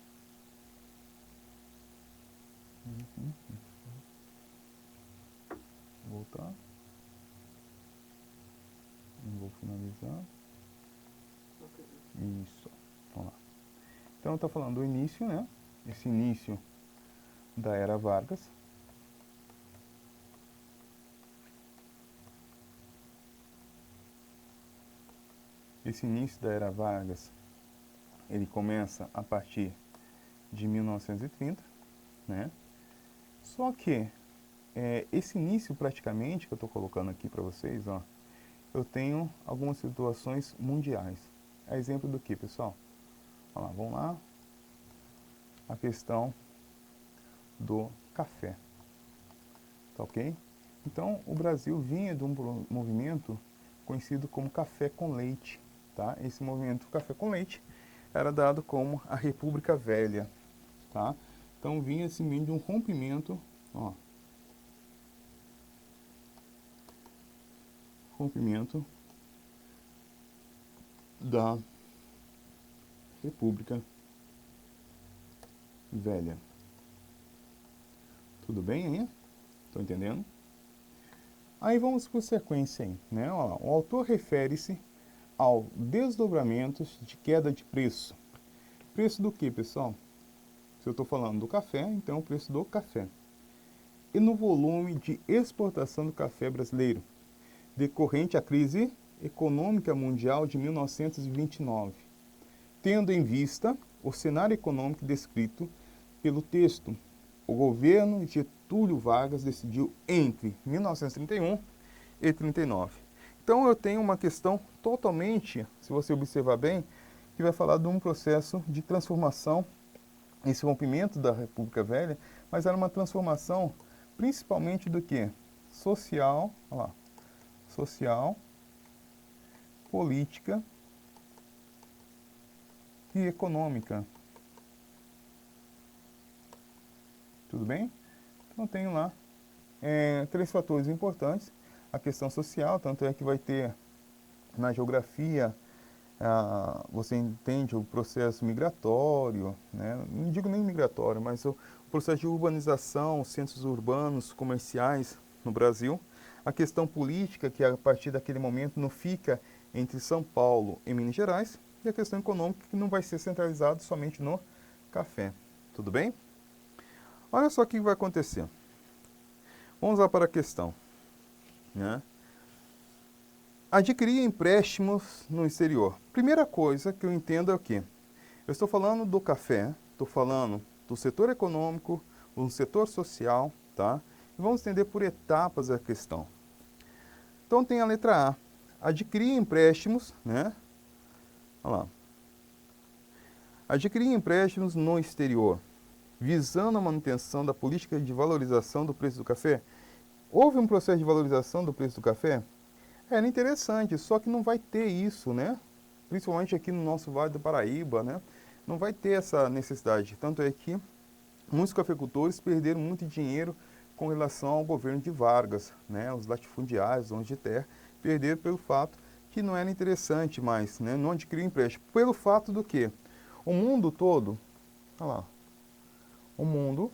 Voltar. Vou finalizar. Isso. Vamos lá. Então, está falando do início, né? Esse início da era Vargas. esse início da Era Vargas, ele começa a partir de 1930, né? Só que esse início praticamente que eu estou colocando aqui para vocês, ó, eu tenho algumas situações mundiais. É exemplo do que, pessoal? Olha lá, vamos lá. A questão do café, tá ok? Então, o Brasil vinha de um movimento conhecido como café com leite, tá? Esse movimento café com leite era dado como a República Velha, tá? Então, vinha assim de um rompimento, ó, rompimento da República Velha. Tudo bem aí? Estão entendendo? Aí vamos por sequência aí, né? Ó, o autor refere-se ao desdobramentos de queda de preço. Preço do que, pessoal? Se eu estou falando do café, então é o preço do café. E no volume de exportação do café brasileiro, decorrente à crise econômica mundial de 1929, tendo em vista o cenário econômico descrito pelo texto. O governo Getúlio Vargas decidiu entre 1931 e 39. Então eu tenho uma questão totalmente, se você observar bem, que vai falar de um processo de transformação, esse rompimento da República Velha, mas era uma transformação principalmente do que? Social, olha lá, social, política e econômica. Tudo bem? Então tenho lá três fatores importantes. A questão social, tanto é que vai ter na geografia, você entende o processo migratório, né? Não digo nem migratório, mas o processo de urbanização, centros urbanos, comerciais no Brasil. A questão política, que a partir daquele momento não fica entre São Paulo e Minas Gerais. E a questão econômica, que não vai ser centralizado somente no café. Tudo bem? Olha só o que vai acontecer. Vamos lá para a questão, né? Adquirir empréstimos no exterior. Primeira coisa que eu entendo é o quê? Eu estou falando do café, estou falando do setor econômico, do setor social, tá? E vamos entender por etapas a questão. Então tem a letra A. Adquirir empréstimos, né? Olha lá. Adquirir empréstimos no exterior, visando a manutenção da política de valorização do preço do café. Houve um processo de valorização do preço do café? Era interessante, só que não vai ter isso, né? Principalmente aqui no nosso Vale do Paraíba, né? Não vai ter essa necessidade. Tanto é que muitos cafeicultores perderam muito dinheiro com relação ao governo de Vargas, né? Os latifundiários, donos de terra, perderam pelo fato que não era interessante mais, né? Não adquirir empréstimo. Pelo fato do que? O mundo todo, olha lá, o mundo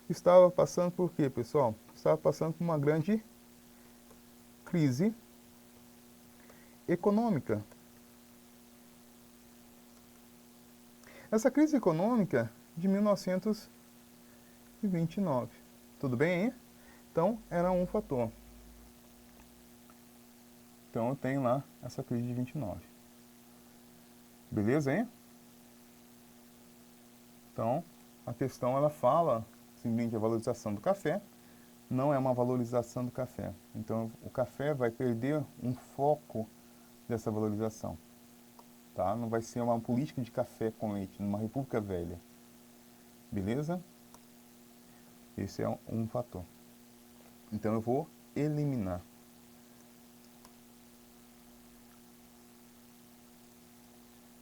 estava passando por quê, pessoal? Estava passando por uma grande crise econômica. Essa crise econômica de 1929. Tudo bem aí? Então, era um fator. Então, eu tenho lá essa crise de 29. Beleza, hein? Então, a questão, ela fala simplesmente a valorização do café. Não é uma valorização do café. Então, o café vai perder um foco dessa valorização. Tá? Não vai ser uma política de café com leite, numa República Velha. Beleza? Esse é um fator. Então, eu vou eliminar.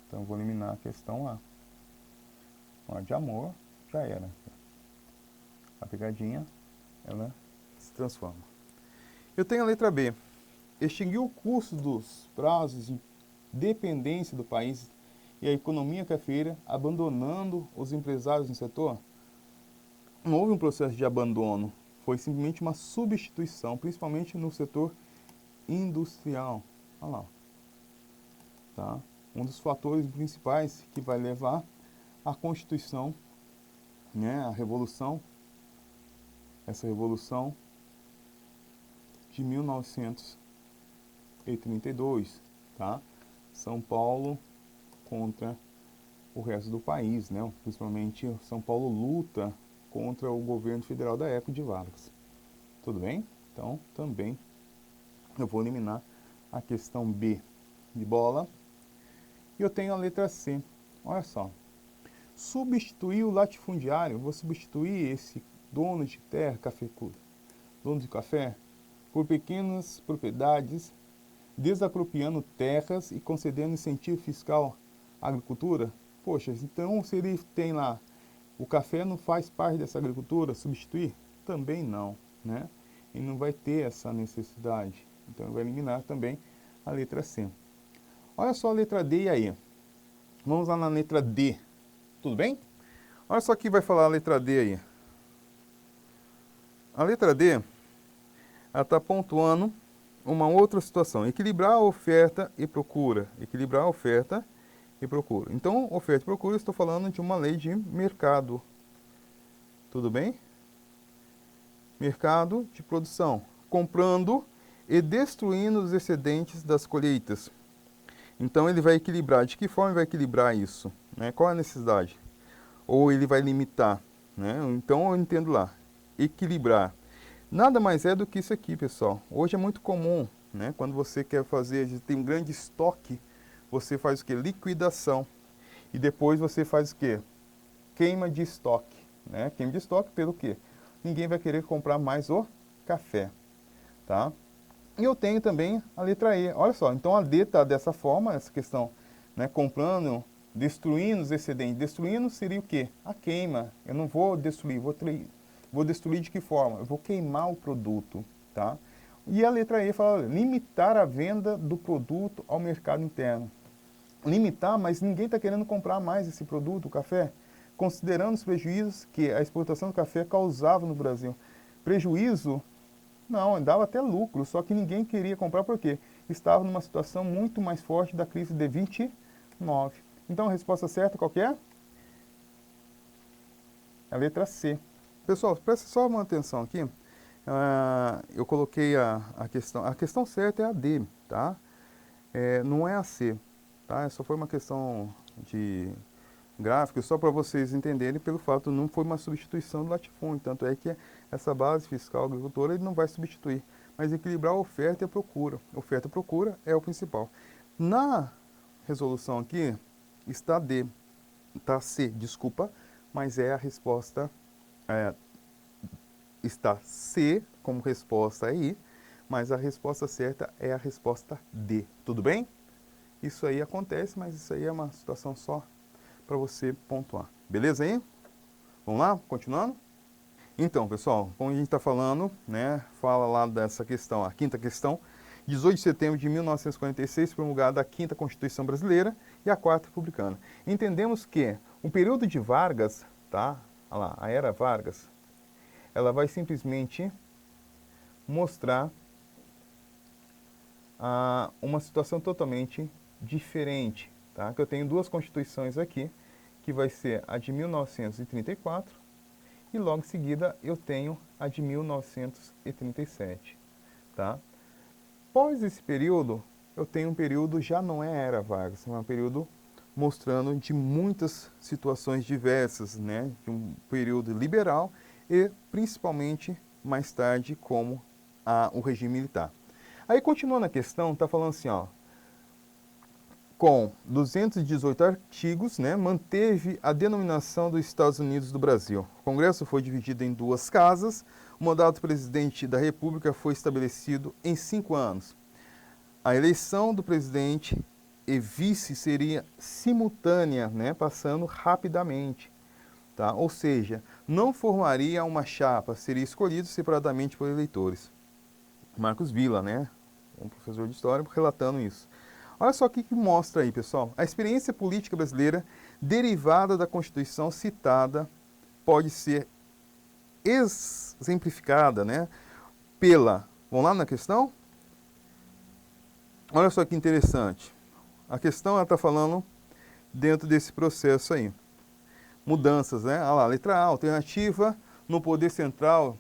Então, eu vou eliminar a questão A. Ó, de amor, já era. A pegadinha, ela se transforma. Eu tenho a letra B. Extinguir o curso dos prazos de dependência do país e a economia cafeeira, abandonando os empresários no setor. Não houve um processo de abandono, foi simplesmente uma substituição, principalmente no setor industrial. Olha lá. Tá? Um dos fatores principais que vai levar à Constituição, né, a Revolução, essa Revolução de 1932, tá? São Paulo contra o resto do país, né? Principalmente São Paulo luta contra o governo federal da época de Vargas. Tudo bem? Então, também eu vou eliminar a questão B de bola. E eu tenho a letra C. Olha só. Substituir o latifundiário, vou substituir esse dono de terra, dono de café, por pequenas propriedades, desapropriando terras e concedendo incentivo fiscal à agricultura. Poxa, então se ele tem lá, o café não faz parte dessa agricultura, substituir? Também não, né? E não vai ter essa necessidade. Então ele vai eliminar também a letra C. Olha só a letra D e aí. Vamos lá na letra D. Tudo bem? Olha só aqui vai falar a letra D aí. A letra D, ela está pontuando uma outra situação. Equilibrar a oferta e procura. Equilibrar a oferta e procura. Então, oferta e procura, estou falando de uma lei de mercado. Tudo bem? Mercado de produção. Comprando e destruindo os excedentes das colheitas. Então, ele vai equilibrar. De que forma ele vai equilibrar isso? Né? Qual é a necessidade? Ou ele vai limitar? Né? Então, eu entendo lá. Equilibrar. Nada mais é do que isso aqui, pessoal. Hoje é muito comum, né? Quando você quer fazer, tem um grande estoque, você faz o quê? Liquidação. E depois você faz o quê? Queima de estoque. Né? Queima de estoque pelo quê? Ninguém vai querer comprar mais o café. Tá? E eu tenho também a letra E. Olha só, então a D está dessa forma, essa questão, né? Comprando, destruindo os excedentes. Destruindo seria o quê? A queima. Eu não vou destruir, vou destruir de que forma? Eu vou queimar o produto, tá? E a letra E fala, limitar a venda do produto ao mercado interno. Limitar, mas ninguém está querendo comprar mais esse produto, o café, considerando os prejuízos que a exportação do café causava no Brasil. Prejuízo, não, dava até lucro, só que ninguém queria comprar porque estava numa situação muito mais forte da crise de 29. Então a resposta certa qual que é? A letra C. Pessoal, presta só uma atenção aqui. Eu coloquei a questão certa é a D, tá? Não é a C, tá? Só foi uma questão de gráfico, só para vocês entenderem, pelo fato não foi uma substituição do latifúndio, tanto é que essa base fiscal agricultora ele não vai substituir, mas equilibrar a oferta e a procura. Oferta e procura é o principal. Na resolução aqui está D, está C, desculpa, mas é a resposta, está C como resposta aí, mas a resposta certa é a resposta D, tudo bem? Isso aí acontece, mas isso aí é uma situação só para você pontuar. Beleza aí? Vamos lá? Continuando? Então, pessoal, como a gente está falando, né, fala lá dessa questão, a quinta questão, 18 de setembro de 1946, promulgada a quinta Constituição Brasileira e a quarta republicana. Entendemos que o período de Vargas, tá? Olha lá, a era Vargas, ela vai simplesmente mostrar uma situação totalmente diferente, tá? Que eu tenho duas constituições aqui, que vai ser a de 1934 e logo em seguida eu tenho a de 1937, tá? Após esse período, eu tenho um período, já não é a era Vargas, é um período mostrando de muitas situações diversas, né? De um período liberal e principalmente mais tarde como o regime militar. Aí continuando a questão, está falando assim, ó, com 218 artigos, né, manteve a denominação dos Estados Unidos do Brasil. O Congresso foi dividido em duas casas, o mandato do presidente da República foi estabelecido em 5 anos. A eleição do presidente e vice seria simultânea, né, passando rapidamente. Tá? Ou seja, não formaria uma chapa, seria escolhido separadamente por eleitores. Marcos Villa, né, um professor de história, relatando isso. Olha só o que mostra aí, pessoal. A experiência política brasileira derivada da Constituição citada pode ser exemplificada, né, Vamos lá na questão? Olha só que interessante. A questão está falando dentro desse processo aí. Mudanças, né? Olha lá, letra A, alternativa no poder central,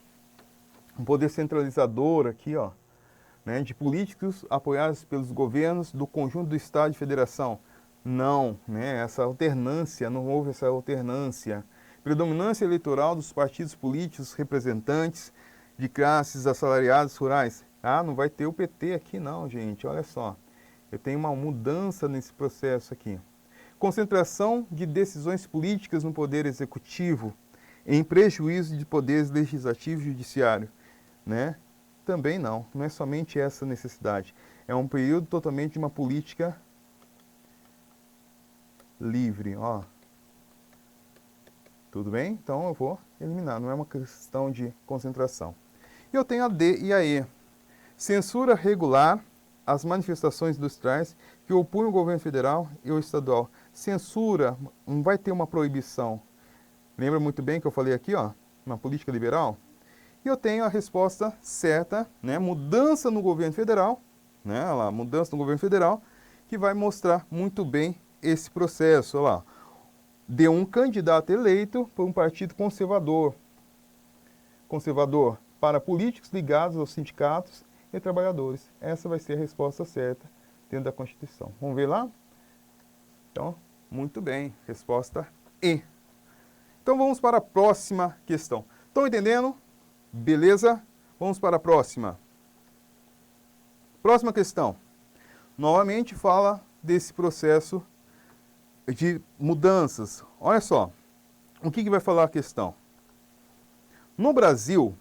um poder centralizador aqui, ó. né, de políticos apoiados pelos governos do conjunto do Estado e Federação. Não, né, essa alternância, não houve essa alternância. Predominância eleitoral dos partidos políticos representantes de classes assalariadas rurais. Ah, não vai ter o PT aqui não, gente, olha só. Eu tenho uma mudança nesse processo aqui. Concentração de decisões políticas no poder executivo, em prejuízo de poderes legislativo e judiciário, né? Também não é somente essa necessidade. É um período totalmente de uma política livre, ó. Tudo bem? Então eu vou eliminar, não é uma questão de concentração. E eu tenho a D e a E. Censura regular as manifestações industriais que opõem o governo federal e o estadual. Censura, não vai ter uma proibição. Lembra muito bem que eu falei aqui, ó, uma política liberal? E eu tenho a resposta certa, né? Mudança no governo federal, né? Olha lá, mudança no governo federal, que vai mostrar muito bem esse processo. Olha lá, de um candidato eleito por um partido conservador. Conservador para políticos ligados aos sindicatos e trabalhadores. Essa vai ser a resposta certa dentro da Constituição. Vamos ver lá? Então, muito bem, resposta E. Então vamos para a próxima questão. Estão entendendo? Beleza? Vamos para a próxima. Próxima questão. Novamente fala desse processo de mudanças. Olha só, o que vai falar a questão? No Brasil,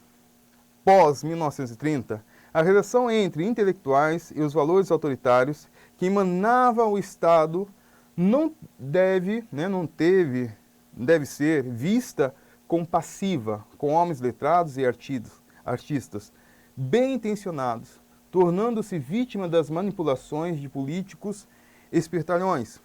pós-1930, a relação entre intelectuais e os valores autoritários que emanava o Estado não deve ser vista como passiva, com homens letrados e artistas bem intencionados, tornando-se vítima das manipulações de políticos espertalhões.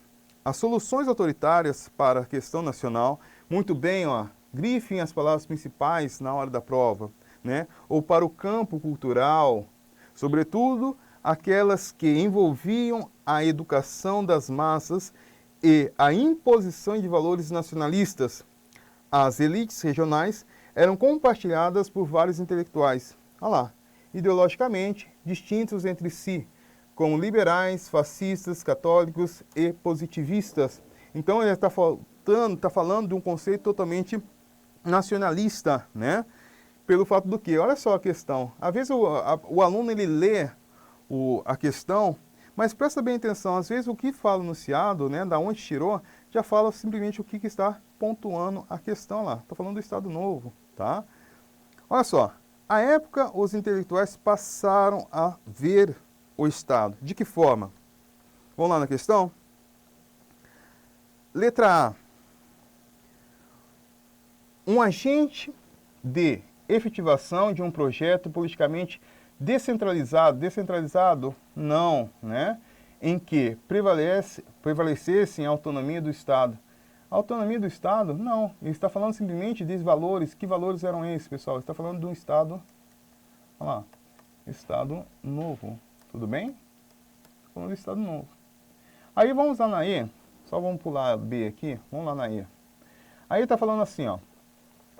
As soluções autoritárias para a questão nacional, muito bem, ó, grifem as palavras principais na hora da prova, né? Ou para o campo cultural, sobretudo aquelas que envolviam a educação das massas e a imposição de valores nacionalistas. As elites regionais eram compartilhadas por vários intelectuais, olha lá, ideologicamente distintos entre si, como liberais, fascistas, católicos e positivistas. Então ele está falando de um conceito totalmente nacionalista, né? Pelo fato do que? Olha só a questão. Às vezes o aluno ele lê a questão, mas presta bem atenção, às vezes o que fala no enunciado, né, da onde tirou, já fala simplesmente o que está pontuando a questão lá. Estou falando do Estado Novo, tá? Olha só, à época os intelectuais passaram a ver o Estado. De que forma? Vamos lá na questão? Letra A. Um agente de efetivação de um projeto politicamente descentralizado. Descentralizado? Não, né? Em que prevalecesse a autonomia do Estado. A autonomia do Estado? Não. Ele está falando simplesmente de valores. Que valores eram esses, pessoal? Ele está falando de um Estado, olha lá, Estado Novo. Tudo bem? Falando de Estado Novo. Aí vamos lá na E. Só vamos pular B aqui. Vamos lá na E. Aí está falando assim, ó.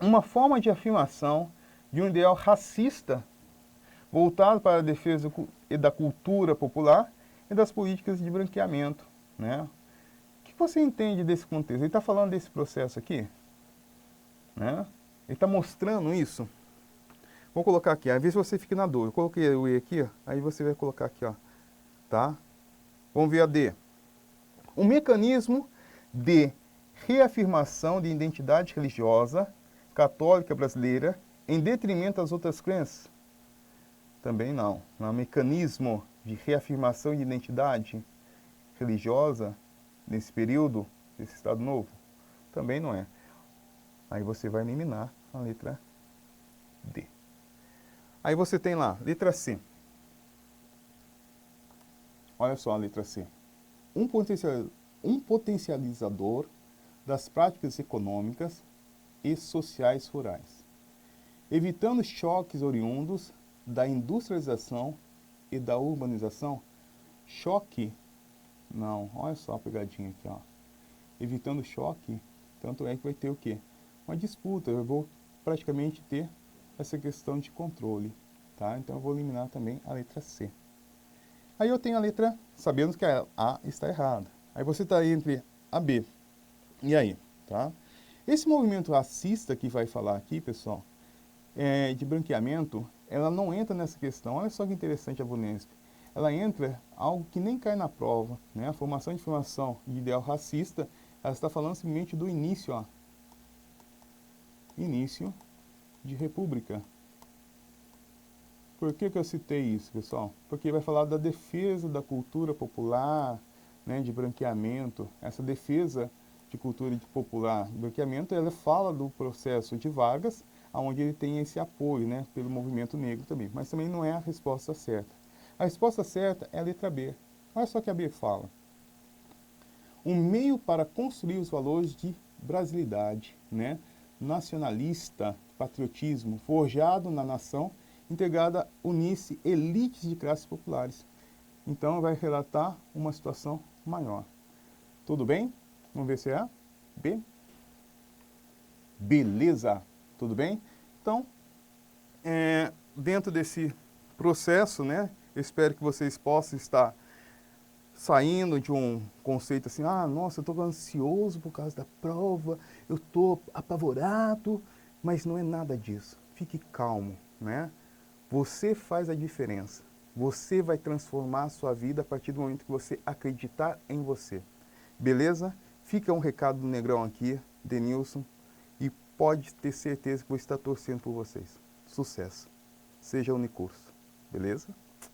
Uma forma de afirmação de um ideal racista voltado para a defesa da cultura popular e das políticas de branqueamento, né? O que você entende desse contexto? Ele está falando desse processo aqui, né? Ele está mostrando isso. Vou colocar aqui, às vezes você fica na dúvida. Eu coloquei o E aqui, ó, aí você vai colocar aqui, ó, tá? Vamos ver a D. Um mecanismo de reafirmação de identidade religiosa católica brasileira em detrimento das outras crenças? Também não. Não é um mecanismo de reafirmação de identidade religiosa nesse período, desse Estado Novo? Também não é. Aí você vai eliminar a letra D. Aí você tem lá, letra C. Olha só a letra C. Um potencializador das práticas econômicas e sociais rurais, evitando choques oriundos da industrialização e da urbanização. Choque? Não, olha só a pegadinha aqui, ó. Evitando choque, tanto é que vai ter o quê? Uma disputa, eu vou praticamente ter essa questão de controle, tá? Então eu vou eliminar também a letra C. Aí eu tenho a letra, sabendo que a A está errada. Aí você está entre a B. E aí, tá? Esse movimento racista que vai falar aqui, pessoal, de branqueamento, ela não entra nessa questão. Olha só que interessante a VUNESP. Ela entra algo que nem cai na prova, né? A formação de informação de ideal racista, ela está falando simplesmente do início, ó. Início de república. Por que eu citei isso, pessoal? Porque vai falar da defesa da cultura popular, né, de branqueamento. Essa defesa de cultura popular de branqueamento, ela fala do processo de Vargas, onde ele tem esse apoio, né, pelo movimento negro também. Mas também não é a resposta certa. A resposta certa é a letra B. Olha só o que a B fala. Um meio para construir os valores de brasilidade, né, nacionalista, patriotismo, forjado na nação, integrada unisse elites de classes populares. Então vai relatar uma situação maior. Tudo bem? Vamos ver se é A, B. Beleza, tudo bem? Então, dentro desse processo, né, eu espero que vocês possam estar saindo de um conceito assim, ah, nossa, eu estou ansioso por causa da prova, eu estou apavorado, mas não é nada disso. Fique calmo, né? Você faz a diferença. Você vai transformar a sua vida a partir do momento que você acreditar em você. Beleza? Fica um recado do Negrão aqui, Denilson, e pode ter certeza que vou estar torcendo por vocês. Sucesso. Seja Unicurso. Beleza?